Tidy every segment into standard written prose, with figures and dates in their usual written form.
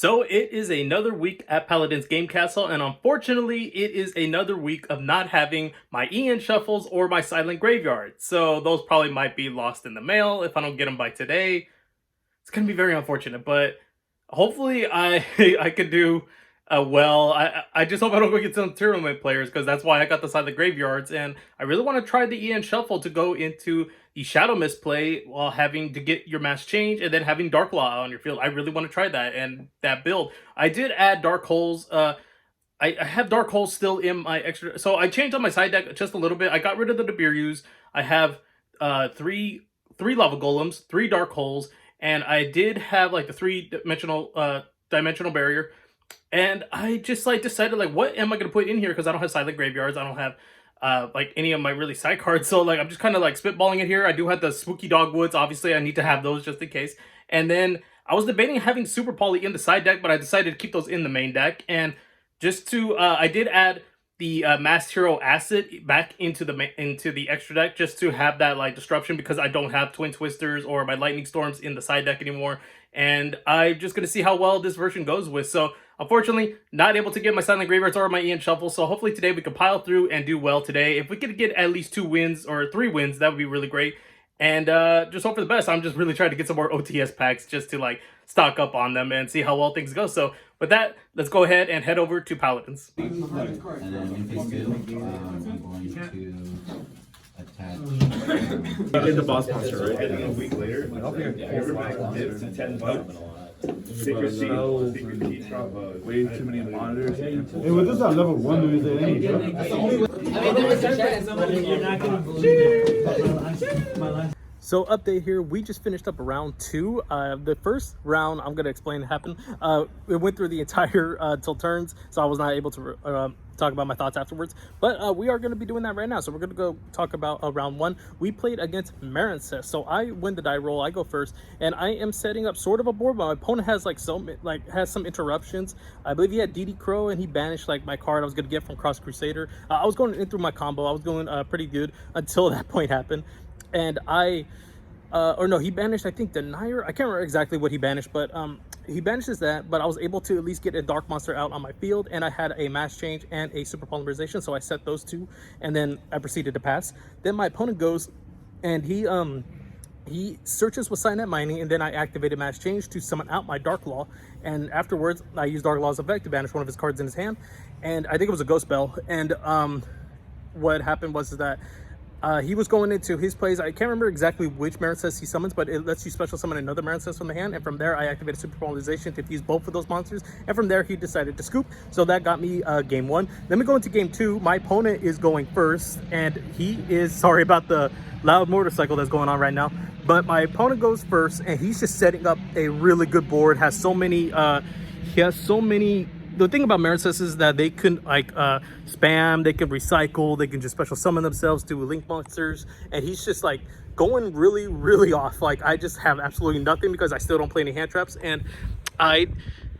So it is another week at Paladin's Game Castle, and unfortunately, it is another week of not having my Ian Shuffles or my Silent Graveyard. So those probably might be lost in the mail if I don't get them by today. It's gonna be very unfortunate, but hopefully I I could do well. I just hope I don't go get some tournament players because that's why I got the Silent Graveyards, and I really want to try the Ian Shuffle to go into the Shadow Mist play while having to get your mass change and then having Dark Law on your field. I really want to try that and that build. I did add Dark Holes. I have Dark Holes still in my extra, so I changed on my side deck just a little bit. I got rid of the Nibiru's. I have three Lava Golems, 3 Dark Holes, and I did have like the 3-dimensional barrier. And I just like decided like, what am I gonna put in here? Because I don't have Silent Graveyards. I don't have like any of my really side cards. So like I'm just kind of like spitballing it here. I do have the Spooky Dogwoods. Obviously, I need to have those just in case. And then I was debating having Super Poly in the side deck, but I decided to keep those in the main deck. And just to I did add the Masked Hero Acid back into the extra deck just to have that like disruption because I don't have Twin Twisters or my Lightning Storms in the side deck anymore. And I'm just going to see how well this version goes with. So unfortunately, not able to get my Silent Graveyards or my Ian Shuffle. So hopefully today we can pile through and do well today. If we could get at least 2 wins or 3 wins, that would be really great. And just hope for the best. I'm just really trying to get some more OTS packs just to like stock up on them and see how well things go. So with that, let's go ahead and head over to Paladins. And then in phase 2, I'm going to attach. In the boss monster, right? A week later, it's 10 bucks. Secret key drop. Way too many monitors. Hey, what is that level 1 do you say? You're not gonna believe it. So update here, we just finished up round 2. The first round, I'm going to explain happened. It went through the entire till turns, so I was not able to talk about my thoughts afterwards. But we are going to be doing that right now. So we're going to go talk about round 1. We played against Marincess. So I win the die roll, I go first, and I am setting up sort of a board, but my opponent has has some interruptions. I believe he had DD Crow, and he banished like my card I was going to get from Cross Crusader. I was going in through my combo. I was going pretty good until that point happened. And he banished, I think, Denier. I can't remember exactly what he banished, but he banishes that, but I was able to at least get a Dark Monster out on my field, and I had a Mass Change and a Super Polymerization, so I set those 2, and then I proceeded to pass. Then my opponent goes, and he searches with Signet Mining, and then I activated Mass Change to summon out my Dark Law, and afterwards, I used Dark Law's effect to banish one of his cards in his hand, and I think it was a Ghost Bell, and what happened was that he was going into his plays. I can't remember exactly which Marincess he summons, but it lets you special summon another Marincess from the hand. And from there, I activated Super Polarization to fuse both of those monsters. And from there, he decided to scoop. So that got me game 1. Then we go into game 2. My opponent is going first, and he is, sorry about the loud motorcycle that's going on right now, but my opponent goes first, and he's just setting up a really good board. Has so many, the thing about Marincess is that they can like spam, they can recycle, they can just special summon themselves to link monsters, and he's just like going really off. Like I just have absolutely nothing because I still don't play any hand traps, and I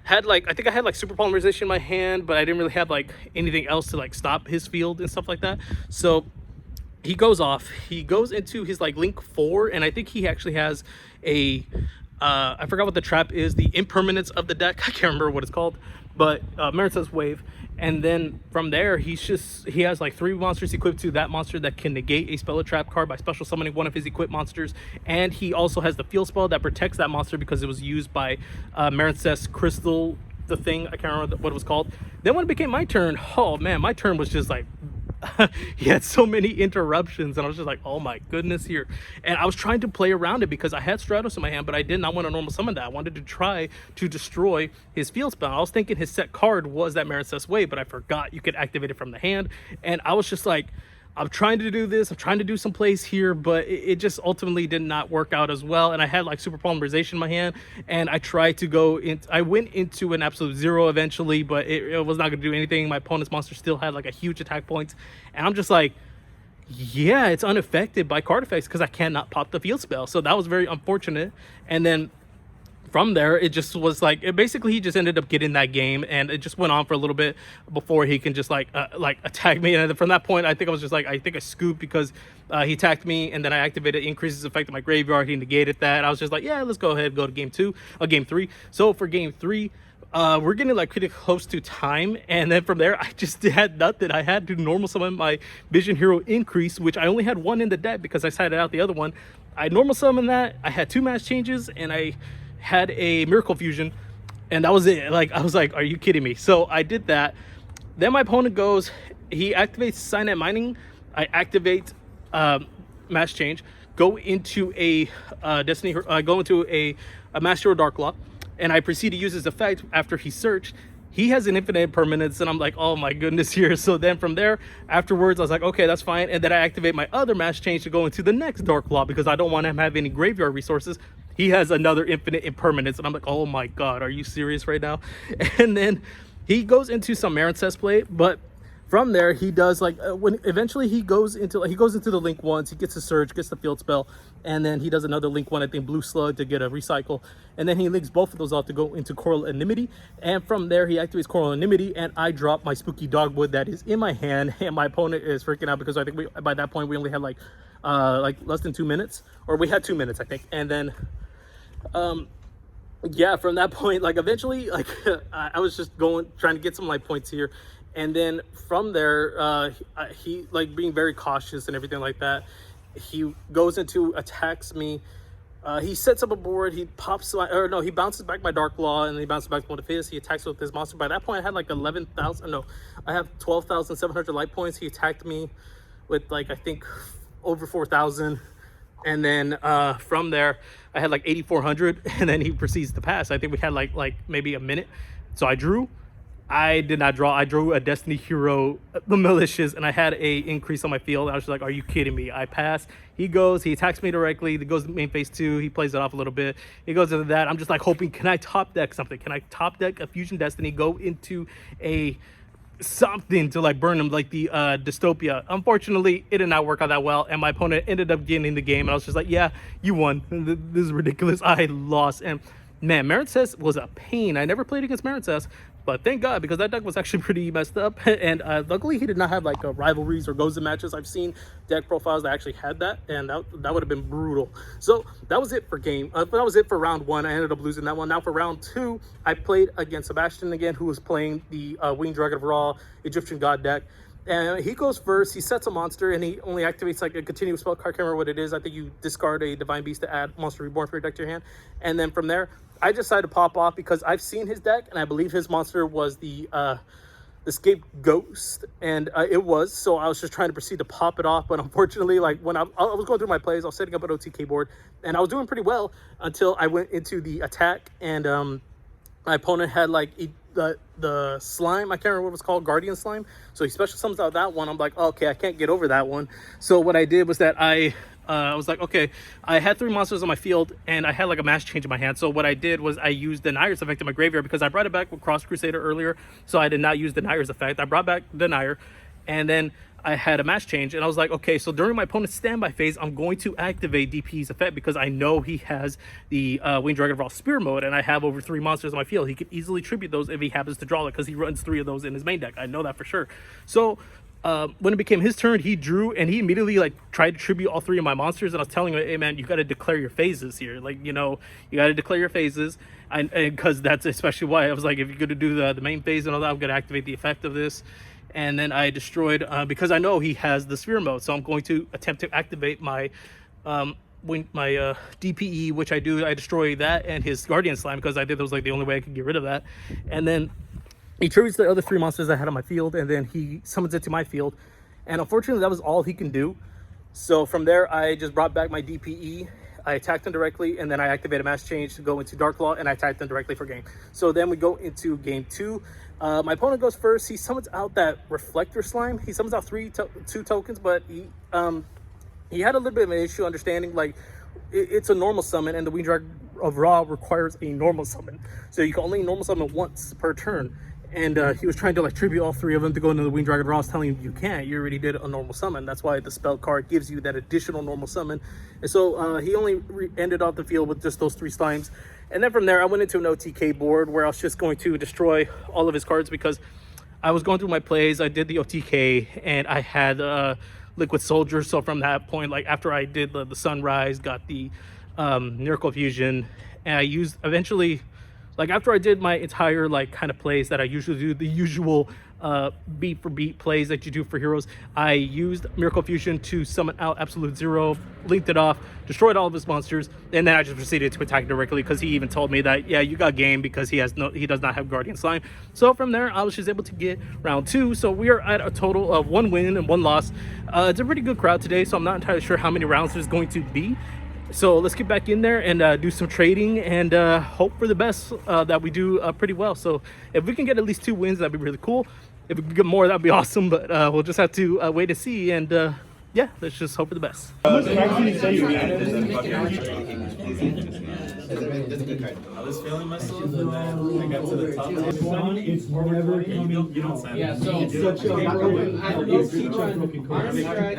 think I had like Super Polymerization in my hand, but I didn't really have like anything else to like stop his field and stuff like that. So he goes off, he goes into his like link 4, and I think he actually has a I forgot what the trap is, the impermanence of the deck. I can't remember what it's called, but Marincess Wave. And then from there, he has like 3 monsters equipped to that monster that can negate a spell or trap card by special summoning one of his equipped monsters. And he also has the field spell that protects that monster because it was used by Marincess Crystal, the thing, I can't remember what it was called. Then when it became my turn, oh man, my turn was just like, he had so many interruptions, and I was just like, oh my goodness here. And I was trying to play around it because I had Stratos in my hand, but I did not want to normal summon that. I wanted to try to destroy his field spell. I was thinking his set card was that Marincess Wave, but I forgot you could activate it from the hand. And I was just like, I'm trying to do this, I'm trying to do some plays here, but it just ultimately did not work out as well. And I had like Super Polymerization in my hand, and I tried to go in, I went into an absolute 0 eventually, but it was not going to do anything. My opponent's monster still had like a huge attack points, and I'm just like, yeah, it's unaffected by card effects because I cannot pop the field spell. So that was very unfortunate. And then from there, it just was like, basically he just ended up getting that game, and it just went on for a little bit before he can just like attack me. And from that point, I think I was just like, I think I scooped because he attacked me, and then I activated increases effect in my graveyard. He negated that. I was just like, yeah, let's go ahead and go to game 3. So for game 3, we're getting like pretty close to time, and then from there I just had nothing. I had to normal summon my Vision Hero Increase, which I only had one in the deck because I sided out the other one. I normal summoned that. I had 2 match changes, and I had a Miracle Fusion, and that was it. Like, I was like, are you kidding me? So I did that. Then my opponent goes, he activates Signet Mining. I activate match change, go into a Destiny, go into a Master Hero Dark Law, and I proceed to use his effect after he searched. He has an infinite permanence, and I'm like, oh my goodness here. So then from there, afterwards, I was like, okay, that's fine. And then I activate my other match change to go into the next Dark Law because I don't want him to have any graveyard resources. He has another infinite impermanence, and I'm like, oh my god, are you serious right now? And then he goes into some Marincess play, but from there he does like when eventually he goes into the link once, he gets a surge, gets the field spell, and then he does another link one, I think blue slug, to get a recycle, and then he links both of those off to go into Coral Anonymity, and from there he activates Coral Anonymity, and I drop my Spooky Dogwood that is in my hand, and my opponent is freaking out because I think by that point we only had like less than 2 minutes, or we had 2 minutes I think. And then yeah, from that point, like eventually, like I was just trying to get some like points here, and then from there he like being very cautious and everything like that, he goes into attacks me. He sets up a board, he pops he bounces back my Dark Law, and then he bounces back one of his. He attacks with his monster. By that point I had like 11,000, no, I have 12,700 light points. He attacked me with like I think over 4,000, and then from there I had like 8,400, and then he proceeds to pass. I think we had like maybe a minute, so I drew. I did not draw. I drew a Destiny Hero, the Malicious, and I had a increase on my field. I was just like, are you kidding me? I pass. He goes, he attacks me directly. He goes to main phase 2. He plays it off a little bit. He goes into that. I'm just like hoping, can I top deck something? Can I top deck a Fusion Destiny, go into a something to like burn him, like the Dystopia? Unfortunately, it did not work out that well, and my opponent ended up getting the game, and I was just like, yeah, you won. This is ridiculous. I lost. And man, Marincess was a pain. I never played against Marincess, but thank God, because that deck was actually pretty messed up. And luckily he did not have like rivalries or goes to matches. I've seen deck profiles that actually had that, and that would have been brutal. So that was it for that was it for round 1. I ended up losing that one. Now for round 2, I played against Sebastian again, who was playing the Winged Dragon of Ra Egyptian God deck. And he goes first. He sets a monster, and he only activates like a continuous spell card. I can't remember what it is. I think you discard a Divine Beast to add Monster Reborn for your deck to your hand. And then from there, I decided to pop off because I've seen his deck, and I believe his monster was the Escape Ghost, and it was. So I was just trying to proceed to pop it off, but unfortunately, like when I was going through my plays, I was setting up an OTK board, and I was doing pretty well until I went into the attack, and my opponent had like the slime, I can't remember what it was called, Guardian Slime. So he special summons out that one. I'm like, oh, okay, I can't get over that one. So what I did was that I was like, okay, I had 3 monsters on my field, and I had like a mass change in my hand. So what I did was I used Denier's effect in my graveyard because I brought it back with Cross Crusader earlier. So I did not use Denier's effect. I brought back Denier, and then I had a match change, and I was like, okay, so during my opponent's standby phase, I'm going to activate DP's effect because I know he has the Winged Dragon of Raw Spear mode, and I have over 3 monsters on my field. He could easily tribute those if he happens to draw it because he runs 3 of those in his main deck. I know that for sure. So when it became his turn, he drew, and he immediately like tried to tribute all 3 of my monsters, and I was telling him, hey man, you got to declare your phases here. Like, you know, you got to declare your phases, and because that's especially why I was like, if you're going to do the main phase and all that, I'm going to activate the effect of this. And then I destroyed, because I know he has the sphere mode, so I'm going to attempt to activate my DPE, which I do. I destroy that and his Guardian Slime because I did that was like the only way I could get rid of that. And then he tributes the other 3 monsters I had on my field, and then he summons it to my field. And unfortunately, that was all he can do. So from there, I just brought back my DPE. I attacked him directly, and then I activated Mass Change to go into Dark Law, and I attacked him directly for game. So then we go into game 2. My opponent goes first. He summons out that Reflector Slime. He summons out 2 tokens, but he had a little bit of an issue understanding, like, it's a normal summon, and the Winged Dragon of Ra requires a normal summon. So you can only normal summon once per turn. And he was trying to like tribute all 3 of them to go into the Winged Dragon of Ra. I was telling him, you can't. You already did a normal summon. That's why the spell card gives you that additional normal summon. And so he only ended off the field with just those 3 slimes. And then from there, I went into an OTK board where I was just going to destroy all of his cards because I was going through my plays. I did the OTK, and I had Liquid Soldier. So from that point, like after I did the Sunrise, got the Miracle Fusion, and I used eventually Like after I did my entire like kind of plays that I usually do, the usual beat for beat plays that you do for heroes, I used Miracle Fusion to summon out Absolute Zero, linked it off, destroyed all of his monsters, and then I just proceeded to attack directly because he even told me that, yeah, you got game because he does not have Guardian Slime. So from there, I was just able to get round 2. So we are at a total of 1 win and 1 loss. It's a pretty good crowd today, so I'm not entirely sure how many rounds there's going to be. So let's get back in there and do some trading and hope for the best that we do pretty well. So if we can get at least 2 wins, that'd be really cool. If we can get more, that'd be awesome. But we'll just have to wait to see. And yeah, let's just hope for the best. How much vaccine say you had? I was feeling myself, and then I got to the top. It's never coming. You don't sign Yeah, so It's such a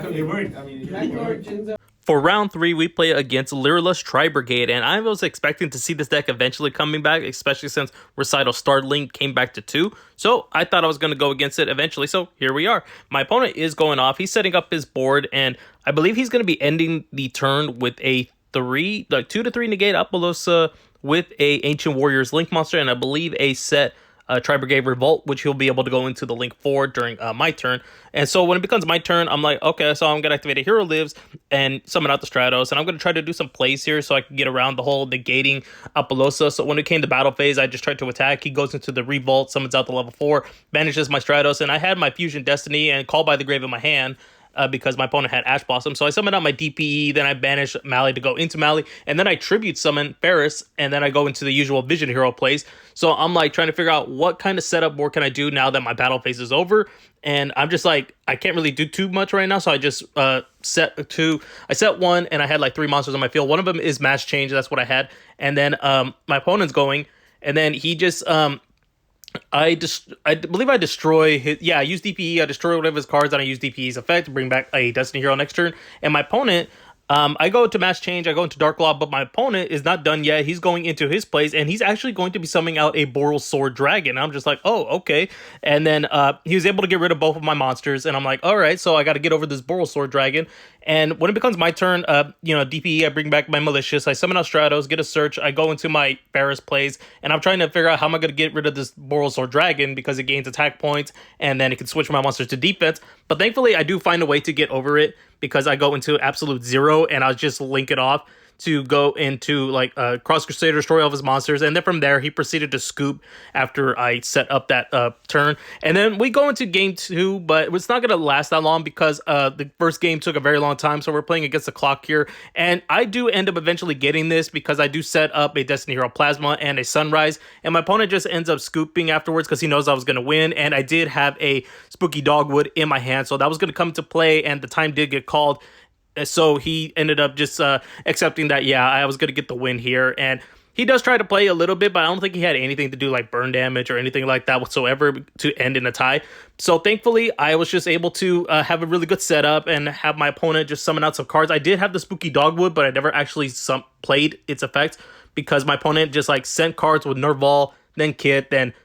It worked. I mean, it worked. For round 3, we play against Lyraless Tri-Brigade, and I was expecting to see this deck eventually coming back, especially since Recital Starlink came back to 2. So I thought I was going to go against it eventually, so here we are. My opponent is going off. He's setting up his board, and I believe he's going to be ending the turn with a 2 to 3 negate Apollosa with a Ancient Warriors Link monster, and I believe a set Tri-Brigade Revolt, which he'll be able to go into the link for during my turn. And so when it becomes my turn, I'm like, okay, so I'm going to activate a Hero Lives and summon out the Stratos, and I'm going to try to do some plays here so I can get around the whole negating Apollosa. So when it came to battle phase, I just tried to attack. He goes into the Revolt, summons out the level 4, banishes my Stratos, and I had my Fusion Destiny and Call by the Grave in my hand. Because my opponent had Ash Blossom. So I summoned out my DPE, then I banish Mali to go into Mali, and then I Tribute Summon Ferris, and then I go into the usual Vision Hero plays. So I'm like trying to figure out what kind of setup more can I do now that my battle phase is over. And I'm just like, I can't really do too much right now, so I just set 1, and I had like 3 monsters on my field. One of them is Mass Change, that's what I had. And then my opponent's going, and then he just... I believe I destroy his... Yeah, I use DPE. I destroy one of his cards, and I use DPE's effect to bring back a Destiny Hero next turn. And my opponent... I go to Mass Change, I go into Dark Law, but my opponent is not done yet. He's going into his plays, and he's actually going to be summoning out a Boral Sword Dragon. I'm just like, oh, okay. And then he was able to get rid of both of my monsters, and I'm like, all right, so I got to get over this Boral Sword Dragon. And when it becomes my turn, DPE, I bring back my Malicious, I summon out Stratos, get a search, I go into my Ferris plays, and I'm trying to figure out how am I going to get rid of this Boral Sword Dragon because it gains attack points, and then it can switch my monsters to defense. But thankfully, I do find a way to get over it because I go into Absolute Zero, and I'll just link it off to go into like Cross Crusader, destroy all of his monsters, and then from there he proceeded to scoop after I set up that turn. And then we go into game 2, but it's not going to last that long because the first game took a very long time, so we're playing against the clock here. And I do end up eventually getting this because I do set up a Destiny Hero Plasma and a Sunrise, and my opponent just ends up scooping afterwards because he knows I was going to win, and I did have a Spooky Dogwood in my hand, so that was going to come into play, and the time did get called. So he ended up just accepting that, yeah, I was going to get the win here. And he does try to play a little bit, but I don't think he had anything to do like burn damage or anything like that whatsoever to end in a tie. So thankfully, I was just able to have a really good setup and have my opponent just summon out some cards. I did have the Spooky Dogwood, but I never actually played its effect because my opponent just like sent cards with Nerval, then Kit, then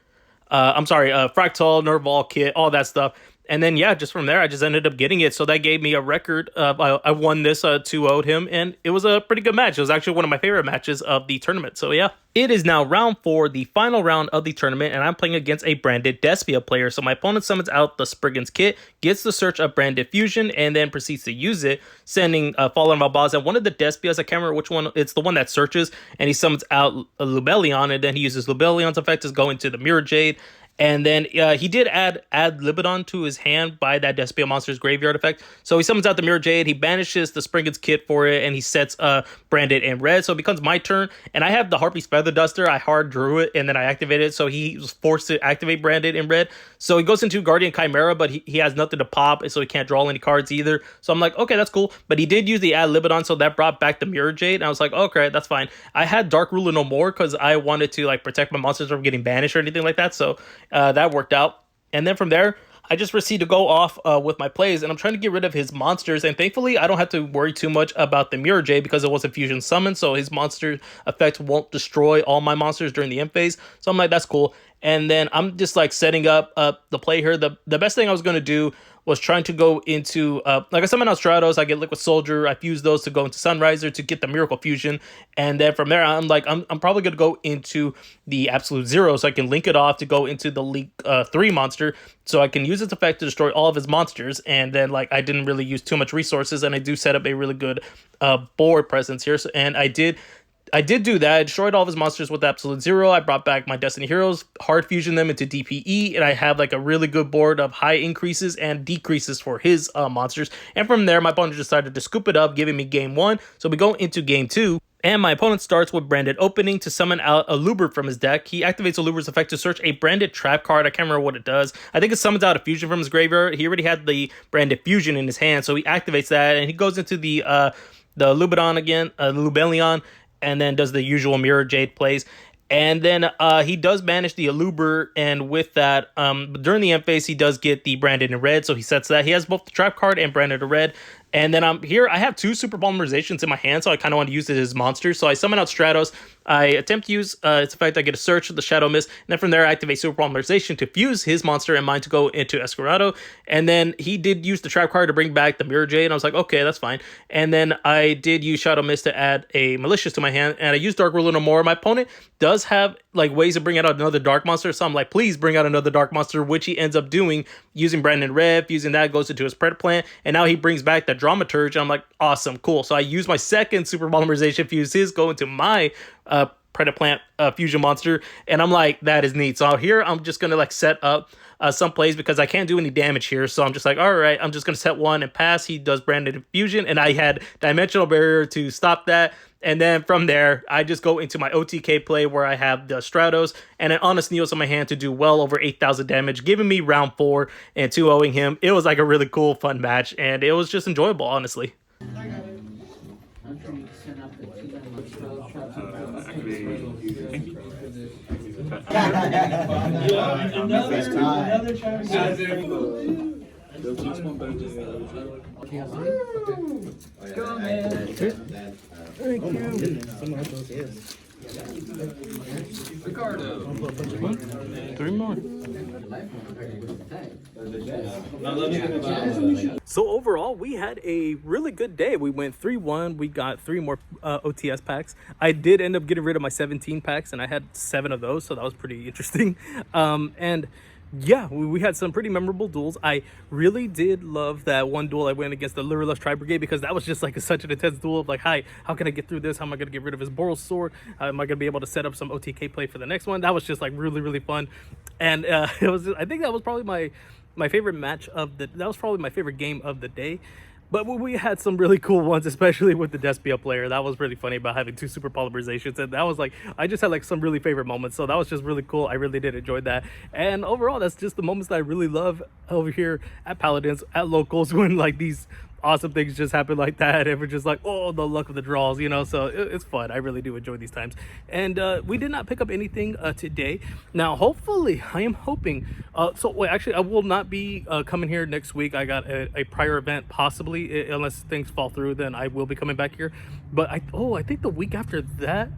Fractal, Nerval, Kit, all that stuff. And then, yeah, just from there, I just ended up getting it. So that gave me a record. I won this 2-0'd him, and it was a pretty good match. It was actually one of my favorite matches of the tournament. So, yeah. It is now round 4, the final round of the tournament, and I'm playing against a branded Despia player. So my opponent summons out the Spriggan's Kit, gets the search of branded Fusion, and then proceeds to use it, sending Fallen Valbaz. And one of the Despias, I can't remember which one, it's the one that searches, and he summons out Lubellion, and then he uses Lubellion's effect to go into the Mirror Jade. And then he did add Libidon to his hand by that Despia Monster's Graveyard effect. So he summons out the Mirror Jade, he banishes the Spriggan's Kit for it, and he sets Branded in red. So it becomes my turn, and I have the Harpy's Feather Duster. I hard drew it, and then I activated it, so he was forced to activate Branded in red. So he goes into Guardian Chimera, but he has nothing to pop, so he can't draw any cards either. So I'm like, okay, that's cool. But he did use the Ad Libidon, so that brought back the Mirror Jade, and I was like, okay, that's fine. I had Dark Ruler no more, because I wanted to like protect my monsters from getting banished or anything like that, so that worked out. And then from there, I just proceed to go off with my plays, and I'm trying to get rid of his monsters, and thankfully I don't have to worry too much about the Mirror Jade because it was a fusion summon, so his monster effect won't destroy all my monsters during the end phase. So I'm like, that's cool. And then I'm just like setting up the play here. The best thing I was going to do was trying to go into, like I summon out Stratos, I get Liquid Soldier, I fuse those to go into Sunriser to get the Miracle Fusion, and then from there, I'm like, I'm probably going to go into the Absolute Zero, so I can link it off to go into the Link 3 monster, so I can use its effect to destroy all of his monsters, and then, like, I didn't really use too much resources, and I do set up a really good board presence here, so, and I did do that. I destroyed all of his monsters with Absolute Zero. I brought back my Destiny Heroes, hard fusion them into DPE, and I have like a really good board of high increases and decreases for his monsters. And from there, my opponent decided to scoop it up, giving me game 1. So we go into game 2. And my opponent starts with Branded Opening to summon out a Lubert from his deck. He activates a Lubert's effect to search a Branded Trap card. I can't remember what it does. I think it summons out a Fusion from his graveyard. He already had the Branded Fusion in his hand, so he activates that, and he goes into the Lubedon again, the Lubellion, and then does the usual Mirror Jade plays. And then he does banish the Aluber, and with that, during the end phase, he does get the Branded in Red, so he sets that. He has both the Trap card and Branded in Red. And then here, I have 2 Super Polymerizations in my hand, so I kind of want to use it as monsters. So I summon out Stratos. I attempt to use its effect. I get a Search, the Shadow Mist, and then from there, I activate Super Polymerization to fuse his monster and mine to go into Escarado. And then he did use the Trap card to bring back the Mirror Jade, and I was like, okay, that's fine. And then I did use Shadow Mist to add a Malicious to my hand, and I used Dark Ruler no more. My opponent does have like ways of bringing out another Dark Monster, so I'm like, please bring out another Dark Monster, which he ends up doing, using Brandon Red, fusing that, goes into his Pred Plant, and now he brings back the Dramaturge, and I'm like, awesome, cool. So I use my second Super Polymerization, fuse his, go into my Predaplant fusion monster, and I'm like, that is neat. So here I'm just gonna like set up some plays because I can't do any damage here, so I'm just like, all right, I'm just gonna set one and pass. He does Branded Fusion, and I had Dimensional Barrier to stop that. And then from there, I just go into my OTK play where I have the Stratos and an Honest Neos on my hand to do well over 8,000 damage, giving me round 4 and 2-0ing him. It was like a really cool, fun match, and it was just enjoyable, honestly. Another Three more. So overall, we had a really good day. We went 3-1. We got 3 more OTS packs. I did end up getting rid of my 17 packs, and I had 7 of those, so that was pretty interesting. And yeah, we had some pretty memorable duels. I really did love that one duel I went against the Lureless Tri-Brigade, because that was just like such an intense duel of like, hi, how can I get through this? How am I going to get rid of his Boral Sword? How am I going to be able to set up some OTK play for the next one? That was just like really, really fun. And it was, I think that was probably my favorite match of that was probably my favorite game of the day. But we had some really cool ones, especially with the Despia player. That was really funny about having 2 super polymerizations. And that was like, I just had like some really favorite moments. So that was just really cool. I really did enjoy that. And overall, that's just the moments that I really love over here at Paladins, at locals, when like these awesome things just happen like that, and we're just like, oh, the luck of the draws, you know. So it's fun. I really do enjoy these times. And we did not pick up anything today. Now hopefully, I am hoping actually I will not be coming here next week. I got a prior event, possibly, unless things fall through, then I will be coming back here. But I think the week after that,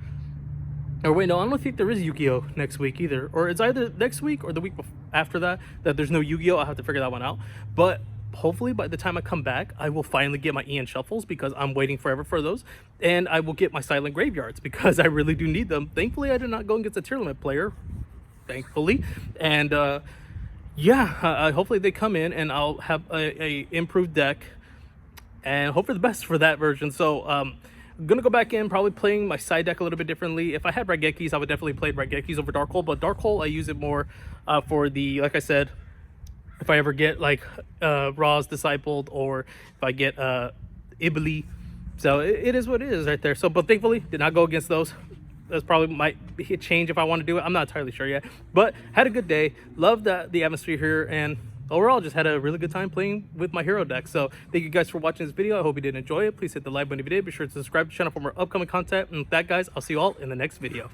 or wait, no, I don't think there is Yu-Gi-Oh next week either, or it's either next week or the week after that there's no Yu-Gi-Oh. I'll have to figure that one out. But hopefully by the time I come back, I will finally get my Ian Shuffles, because I'm waiting forever for those. And I will get my Silent Graveyards, because I really do need them. Thankfully, I did not go against a tier limit player. Thankfully. And yeah, hopefully they come in and I'll have a improved deck. And hope for the best for that version. So I'm gonna go back in, probably playing my side deck a little bit differently. If I had Raigekis, I would definitely play Raigekis over Darkhold. But Darkhold, I use it more for the, like I said, if I ever get like Ra's Discipled, or if I get Ibli. So it is what it is right there. So, but thankfully did not go against those. That's probably might be a change if I want to do it. I'm not entirely sure yet, but had a good day. Loved the atmosphere here, and overall just had a really good time playing with my hero deck. So thank you guys for watching this video. I hope you did enjoy it. Please hit the like button if you did. Be sure to subscribe to the channel for more upcoming content. And with that, guys, I'll see you all in the next video.